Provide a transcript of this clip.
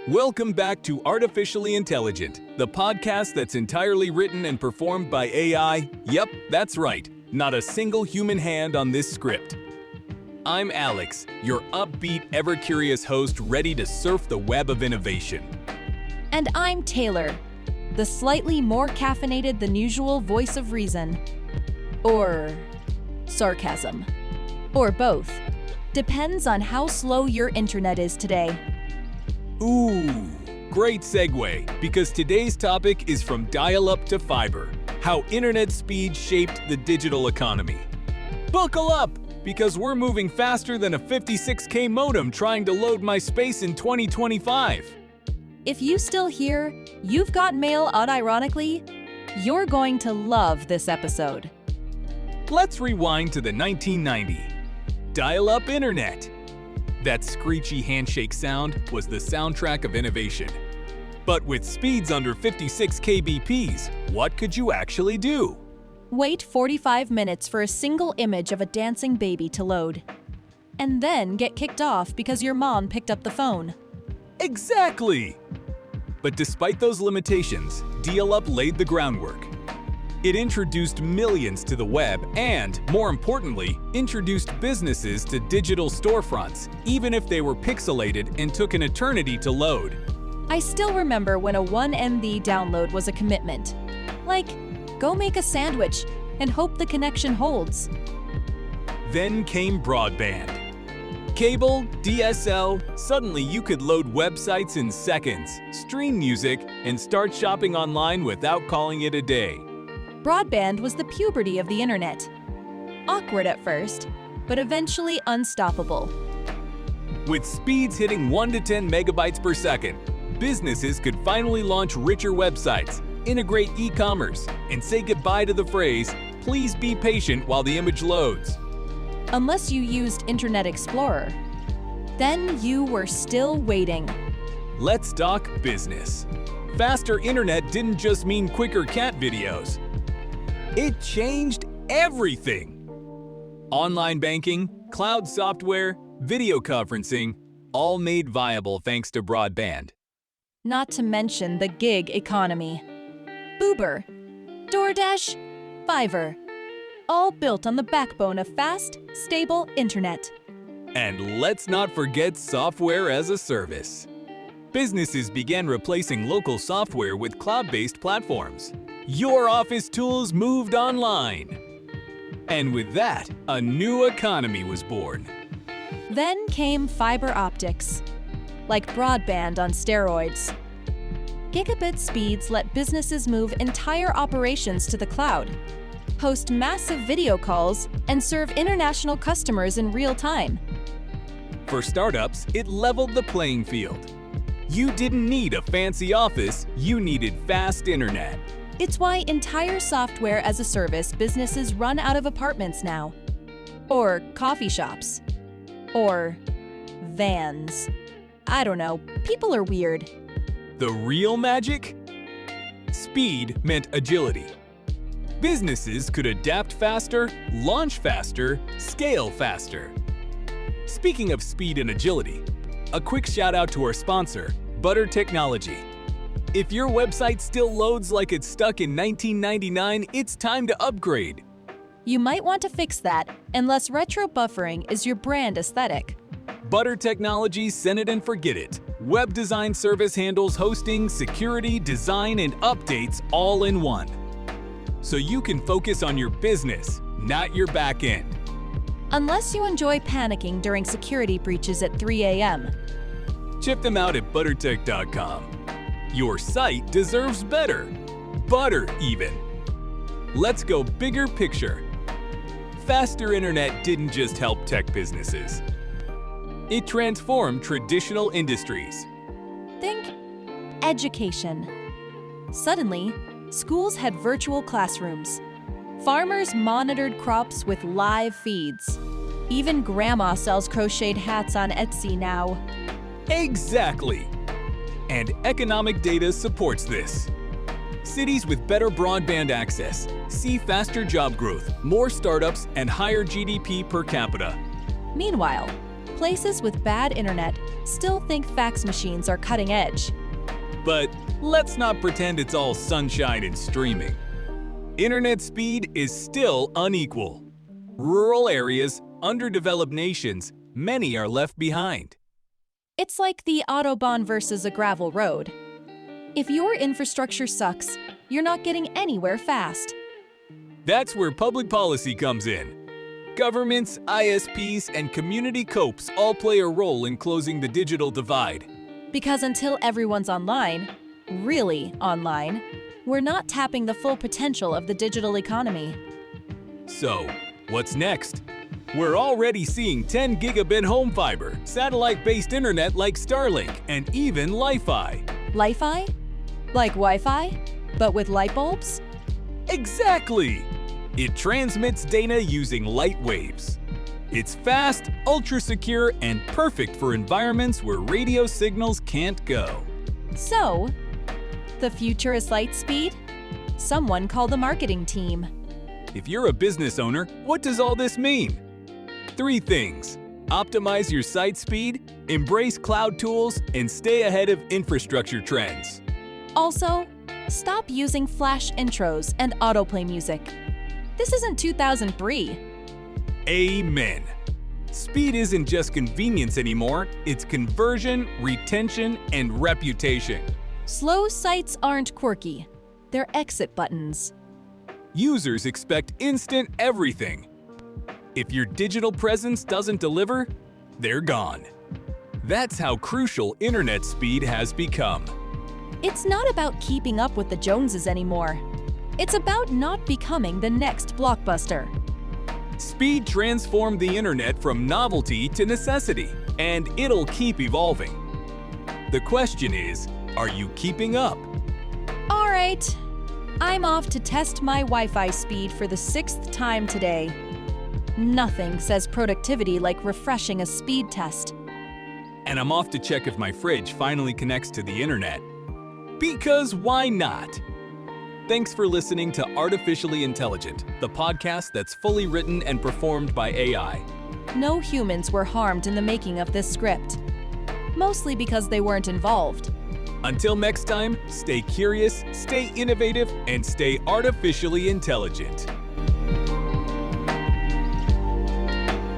Welcome back to Artificially Intelligent, the podcast that's entirely written and performed by AI. Yep, that's right, not a single human hand on this script. I'm Alex, your upbeat, ever-curious host ready to surf the web of innovation. And I'm Taylor, the slightly more caffeinated than usual voice of reason. Or sarcasm. Or both. Depends on how slow your internet is today. Ooh, great segue, because today's topic is from dial-up to fiber, how internet speed shaped the digital economy. Buckle up, because we're moving faster than a 56K modem trying to load my space in 2025. If you still hear, you've got mail unironically, you're going to love this episode. Let's rewind to the 1990. Dial-up internet. That screechy handshake sound was the soundtrack of innovation. But with speeds under 56 kbps, what could you actually do? Wait 45 minutes for a single image of a dancing baby to load. And then get kicked off because your mom picked up the phone. Exactly! But despite those limitations, dial-up laid the groundwork. It introduced millions to the web and, more importantly, introduced businesses to digital storefronts, even if they were pixelated and took an eternity to load. I still remember when a 1 MB download was a commitment. Like, go make a sandwich and hope the connection holds. Then came broadband. Cable, DSL, suddenly you could load websites in seconds, stream music, and start shopping online without calling it a day. Broadband was the puberty of the internet. Awkward at first, but eventually unstoppable. With speeds hitting 1 to 10 megabytes per second, businesses could finally launch richer websites, integrate e-commerce, and say goodbye to the phrase, "Please be patient while the image loads." Unless you used Internet Explorer. Then you were still waiting. Let's talk business. Faster internet didn't just mean quicker cat videos. It changed everything. Online banking, cloud software, video conferencing, all made viable thanks to broadband. Not to mention the gig economy. Uber, DoorDash, Fiverr. All built on the backbone of fast, stable internet. And let's not forget software as a service. Businesses began replacing local software with cloud-based platforms. Your office tools moved online. And with that, a new economy was born. Then came fiber optics, like broadband on steroids. Gigabit speeds let businesses move entire operations to the cloud, host massive video calls, and serve international customers in real time. For startups, it leveled the playing field. You didn't need a fancy office, you needed fast internet. It's why entire software as a service businesses run out of apartments now. Or coffee shops. Or vans. I don't know, people are weird. The real magic? Speed meant agility. Businesses could adapt faster, launch faster, scale faster. Speaking of speed and agility, a quick shout out to our sponsor, Butter Technology. If your website still loads like it's stuck in 1999, it's time to upgrade. You might want to fix that, unless retro buffering is your brand aesthetic. Butter Technology, send it and forget it. Web design service handles hosting, security, design, and updates all in one. So you can focus on your business, not your back end. Unless you enjoy panicking during security breaches at 3 a.m. Check them out at buttertech.com. Your site deserves better. Butter, even. Let's go bigger picture. Faster internet didn't just help tech businesses. It transformed traditional industries. Think education. Suddenly, schools had virtual classrooms. Farmers monitored crops with live feeds. Even grandma sells crocheted hats on Etsy now. Exactly. And economic data supports this. Cities with better broadband access see faster job growth, more startups, and higher GDP per capita. Meanwhile, Places with bad internet still think fax machines are cutting edge. But let's not pretend it's all sunshine and streaming. Internet speed is still unequal. Rural areas, underdeveloped nations, many are left behind. It's like the Autobahn versus a gravel road. If your infrastructure sucks, you're not getting anywhere fast. That's where public policy comes in. Governments, ISPs, and community COPs all play a role in closing the digital divide. Because until everyone's online, really online, we're not tapping the full potential of the digital economy. So, what's next? We're already seeing 10 gigabit home fiber, satellite-based internet like Starlink, and even Li-Fi. Li-Fi? Like Wi-Fi? But with light bulbs? Exactly! It transmits data using light waves. It's fast, ultra-secure, and perfect for environments where radio signals can't go. So, the future is light speed? Someone call the marketing team. If you're a business owner, what does all this mean? 3 things. Optimize your site speed, embrace cloud tools, and stay ahead of infrastructure trends. Also, stop using flash intros and autoplay music. This isn't 2003. Amen. Speed isn't just convenience anymore, it's conversion, retention, and reputation. Slow sites aren't quirky. They're exit buttons. Users expect instant everything. If your digital presence doesn't deliver, they're gone. That's how crucial internet speed has become. It's not about keeping up with the Joneses anymore. It's about not becoming the next blockbuster. Speed transformed the internet from novelty to necessity, and it'll keep evolving. The question is, are you keeping up? All right, I'm off to test my Wi-Fi speed for the 6th time today. Nothing says productivity like refreshing a speed test. And I'm off to check if my fridge finally connects to the internet. Because why not? Thanks for listening to Artificially Intelligent, the podcast that's fully written and performed by AI. No humans were harmed in the making of this script, mostly because they weren't involved. Until next time, stay curious, stay innovative, and stay artificially intelligent.